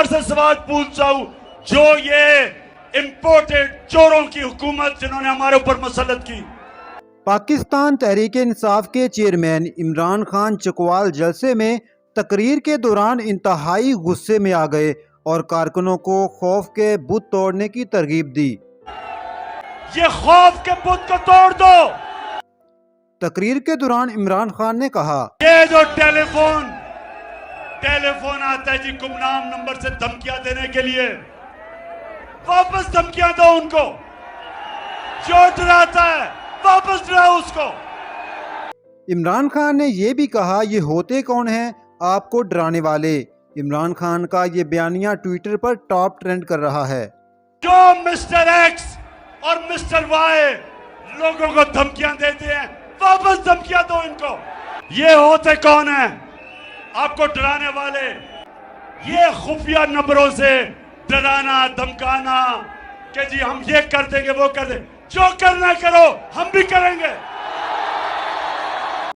सरकार से सवाल पूछता हूं, जो ये इंपोर्टेड चोरों की हुकूमत जिन्होंने हमारे ऊपर मुसल्लत की। पाकिस्तान तहरीक इंसाफ के चेयरमैन इमरान खान चकवाल जलसे में तकरीर के दौरान इंतहाई गुस्से में आ गए और कारकुनों को खौफ के बुत तोड़ने की तरगीब दी। ये खौफ के बुत को तोड़ दो। तकरीर के दौरान इमरान खान ने कहा, ये जो टेलीफोन आता है जी गुमनाम नंबर से धमकियां देने के लिए, वापस धमकियां दो उनको। जो डराता है वापस डराओ उसको। इमरान खान ने यह भी कहा, ये होते कौन हैं आपको डराने वाले। इमरान खान का ये बयानिया ट्विटर पर टॉप ट्रेंड कर रहा है। जो मिस्टर एक्स और मिस्टर वाई लोगों को धमकियां देते हैं, वापस धमकियां दो इनको। ये होते कौन हैं आपको डराने वाले? ये खुफिया नंबरों से डराना धमकाना कि जी हम ये कर देंगे वो कर देंगे। जो करना करो, हम भी करेंगे।